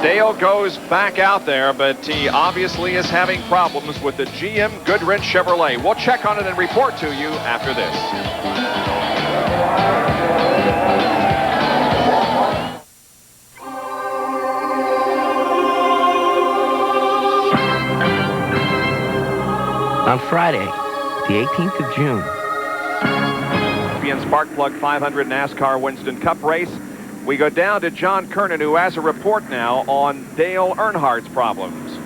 Dale goes back out there, but he obviously is having problems with the GM Goodwrench Chevrolet. We'll check on it and report to you after this. On Friday, the 18th of June. Sparkplug 500 NASCAR Winston Cup race. We go down to John Kernan, who has a report now on Dale Earnhardt's problems.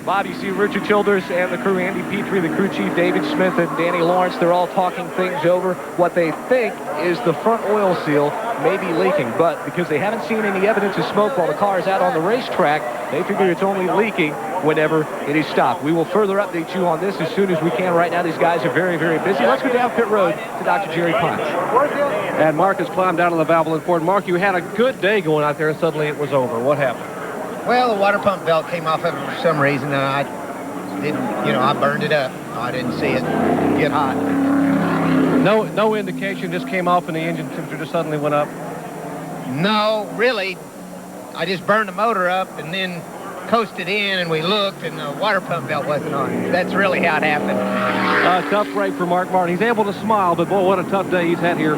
Bob, you see Richard Childers and the crew, Andy Petrie, the crew chief, David Smith, and Danny Lawrence. They're all talking things over. What they think is the front oil seal may be leaking, but because they haven't seen any evidence of smoke while the car is out on the racetrack, they figure it's only leaking whenever it is stopped. We will further update you on this as soon as we can. Right now, these guys are very, very busy. Let's go down pit road to Dr. Jerry Punch. And Mark has climbed down on the Valvoline Ford. Mark, you had a good day going out there, and suddenly it was over. What happened? Well, the water pump belt came off of it for some reason, and I didn't, I burned it up. I didn't see it get hot. No indication, just came off and the engine temperature just suddenly went up? No, really. I just burned the motor up and then coasted in, and we looked, and the water pump belt wasn't on. That's really how it happened. Tough break for Mark Martin. He's able to smile, but boy, what a tough day he's had here.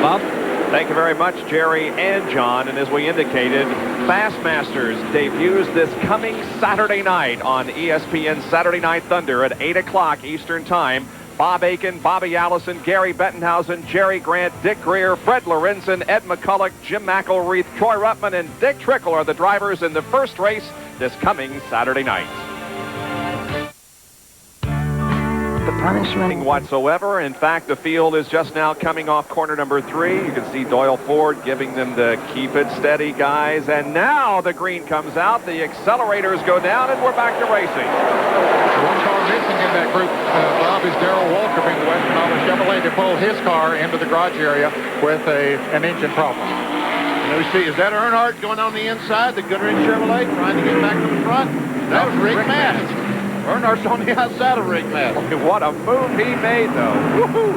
Bob? Thank you very much, Jerry and John. And as we indicated, Fastmasters debuts this coming Saturday night on ESPN Saturday Night Thunder at 8 o'clock Eastern Time. Bob Aiken, Bobby Allison, Gary Bettenhausen, Jerry Grant, Dick Greer, Fred Lorenzen, Ed McCulloch, Jim McElreath, Troy Ruttman, and Dick Trickle are the drivers in the first race this coming Saturday night. The punishment Whatsoever. In fact, the field is just now coming off corner number 3. You can see Doyle Ford giving them the keep it steady, guys. And now the green comes out. The accelerators go down, and we're back to racing. One car missing in that group, Bob, is Darrell Walker being the Western Auto Chevrolet to pull his car into the garage area with an engine problem. And we see, is that Earnhardt going on the inside, the Goodwrench Chevrolet, trying to get back to the front? That was Rick Mast. Earnhardt's on the outside of Rick Mast. What a move he made, though. Woohoo!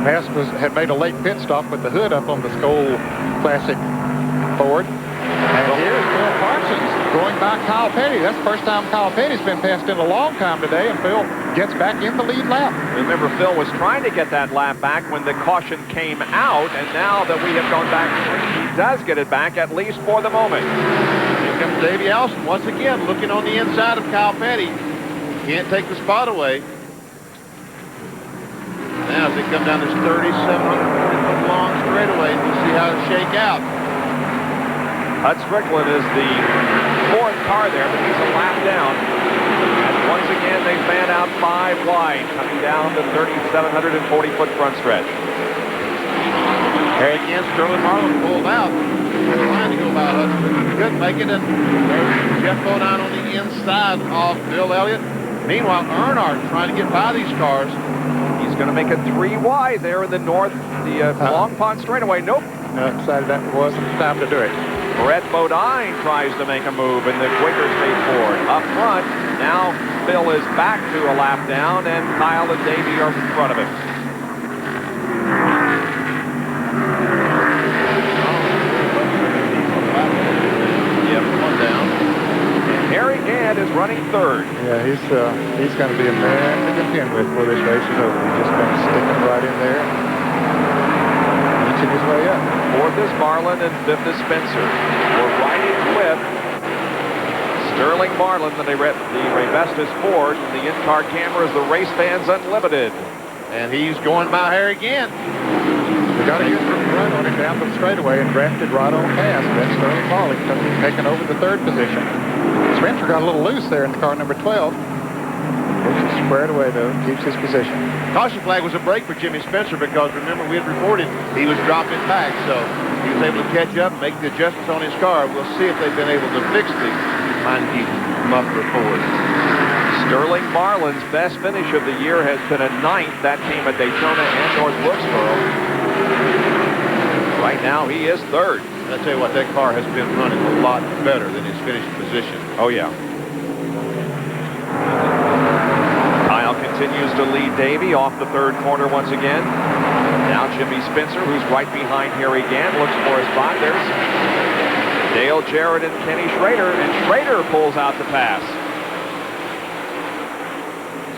Mast had made a late pit stop with the hood up on the Skoll Classic Ford. And here's Phil Parsons going by Kyle Petty. That's the first time Kyle Petty's been passed in a long time today, and Phil gets back in the lead lap. Remember, Phil was trying to get that lap back when the caution came out, and now that we have gone back, he does get it back, at least for the moment. Here comes Davey Allison once again looking on the inside of Kyle Petty. Can't take the spot away. Now as they come down this 3,700 long straightaway, we'll see how it shake out. Hud Strickland is the 4th car there, but he's a lap down. And once again, they fan out 5 wide, coming down the 3,740-foot front stretch. Here again, Sterling Marlin pulled out. Trying to go by Hudson. Couldn't make it, and there's Jeff Bodine on the inside of Bill Elliott. Meanwhile, Earnhardt trying to get by these cars. He's going to make it 3 wide there in the north, the Long Pond straightaway. Nope. Decided that wasn't the time to do it. Brett Bodine tries to make a move in the Quaker State Ford. Up front, now Phil is back to a lap down, and Kyle and Davey are in front of him. Yep, 1 down. And Harry Gadd is running 3rd. Yeah, he's going to be a man to contend with before this race is over. He's just been sticking right in there, inching his way up. 4th is Marlin and 5th is Spencer. We're riding with Sterling Marlin, the Ray Vestas Ford. The in-car cameras, the Race Fans Unlimited. And he's going by here again. We got a good run on him down the straightaway and drafted right on past. That's Sterling Marlin taking over the 3rd position. Spencer got a little loose there in the car number 12. Pushes squared away, though, keeps his position. Caution flag was a break for Jimmy Spencer because, remember, we had reported he was dropping back, so he was able to catch up, make the adjustments on his car. We'll see if they've been able to fix the Meineke muffler Ford. Sterling Marlin's best finish of the year has been a 9th. That came at Daytona and North Wilkesboro. Right now, he is 3rd. And I tell you what, that car has been running a lot better than his finishing position. Oh, yeah. Kyle continues to lead Davey off the 3rd corner once again. Now Jimmy Spencer, who's right behind Harry Gant, looks for his spot. There's Dale Jarrett and Kenny Schrader, and Schrader pulls out the pass.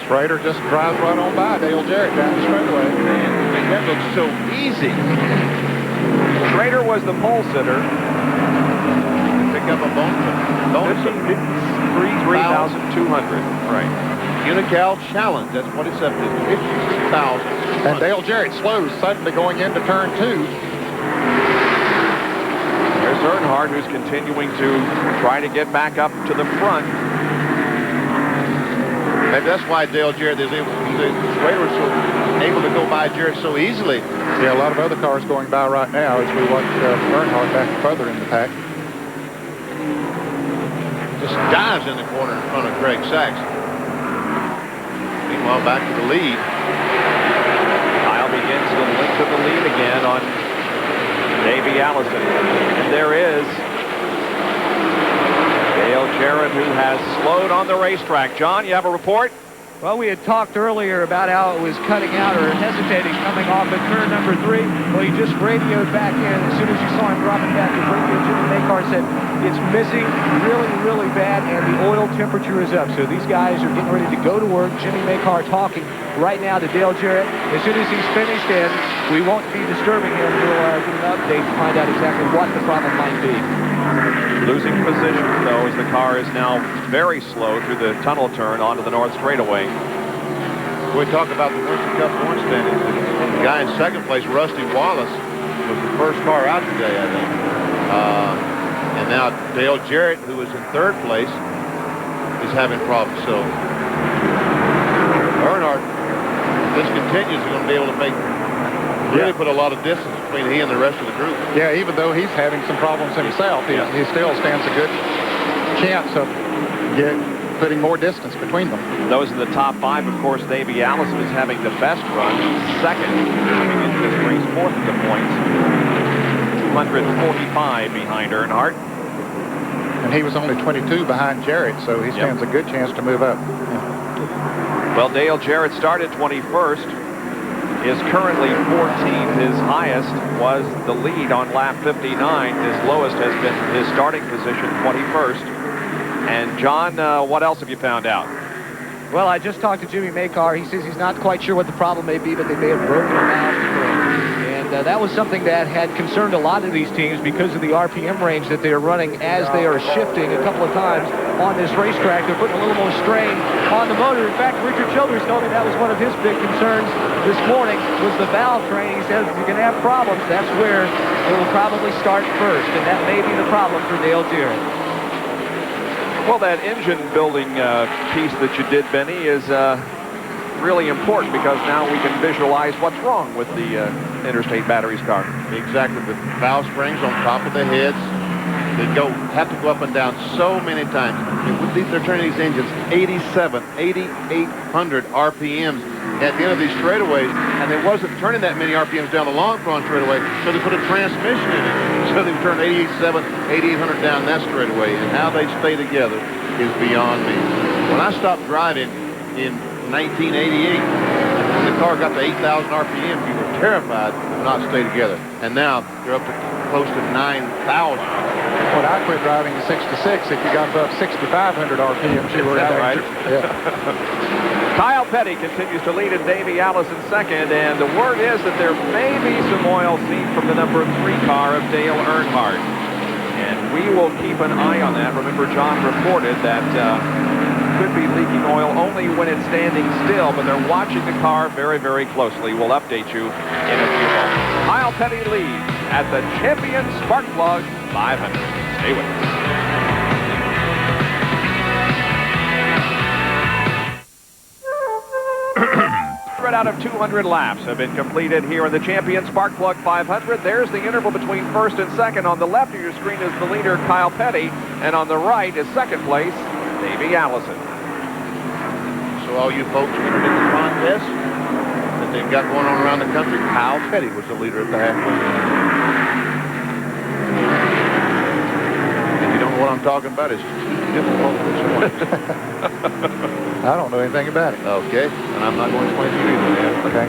Schrader just drives right on by Dale Jarrett down the straightaway. Man, that looks so easy. Schrader was the pole sitter. Pick up a bonus. 53,200. Right. Unical Challenge. That's what it's up to. 53,000. And Dale Jarrett slows suddenly going into turn 2. There's Earnhardt, who's continuing to try to get back up to the front. Maybe that's why Dale Jarrett is able to go by Jarrett so easily. Yeah, a lot of other cars going by right now as we watch Earnhardt back further in the pack. Just dives in the corner in front of Greg Sachs. Meanwhile, back to the lead. Kyle begins to link to the lead again on Davey Allison. And there is Dale Jarrett, who has slowed on the racetrack. John, you have a report? Well, we had talked earlier about how it was cutting out or hesitating coming off at turn number 3. Well, he just radioed back in. As soon as you saw him dropping back to radio, Jimmy Makar said it's missing really, really bad, and the oil temperature is up. So these guys are getting ready to go to work. Jimmy Makar talking right now to Dale Jarrett. As soon as he's finished, and we won't be disturbing him, we'll get an update to find out exactly what the problem might be. Losing position, though, as the car is now very slow through the tunnel turn onto the north straightaway. We talk about the Winston Cup point standings. The guy in second place, Rusty Wallace, was the first car out today, I think. And now Dale Jarrett, who was in third place, is having problems. So Earnhardt, if this continues, is going to be able to really put a lot of distance between he and the rest of the group. Yeah, even though he's having some problems himself, he still stands a good chance of putting more distance between them. Those in the top 5, of course, Davey Allison is having the best run. Second, coming into this race, fourth at the points. 245 behind Earnhardt. And he was only 22 behind Jarrett, so he stands a good chance to move up. Yeah. Well, Dale Jarrett started 21st. Is currently 14th. His highest was the lead on lap 59. His lowest has been his starting position, 21st. And John, what else have you found out? Well, I just talked to Jimmy Makar. He says he's not quite sure what the problem may be, but they may have broken a valve spring. And that was something that had concerned a lot of these teams because of the RPM range that they are running as they are shifting a couple of times on this racetrack. They're putting a little more strain on the motor. In fact, Richard Childers told me that was one of his big concerns this morning was the valve train. He says if you're going to have problems, that's where it will probably start first, and that may be the problem for Dale Jarrett. Well, that engine building piece that you did, Benny, is really important because now we can visualize what's wrong with the Interstate Batteries car. Exactly. The valve springs on top of the heads. They have to go up and down so many times. They're turning these engines 8,800 RPMs at the end of these straightaways, and they wasn't turning that many RPMs down the long front straightaway, so they put a transmission in it. So they turned 8,800 down that straightaway, and how they stay together is beyond me. When I stopped driving in 1988, when the car got to 8,000 RPM, you were terrified to not stay together. And now they're up to close to 9,000. When I quit driving in 66, if you got above 6,500 RPMs, you were in right? Yeah. Kyle Petty continues to lead in Davey Allison second, and the word is that there may be some oil seen from the number 3 car of Dale Earnhardt. And we will keep an eye on that. Remember, John reported that could be leaking oil only when it's standing still, but they're watching the car very, very closely. We'll update you in a few moments. Kyle Petty leads at the Champion Spark Plug 500. Stay with us. Out of 200 laps have been completed here in the Champion Spark Plug 500. There's the interval between first and second. On the left of your screen is the leader, Kyle Petty, and on the right is second place, Davey Allison. So all you folks who entered in the contest that they've got going on around the country, Kyle Petty was the leader at the halfway. If you don't know what I'm talking about, it's difficult this morning. I don't know anything about it. Okay, and I'm not going to explain to you either, man. Okay.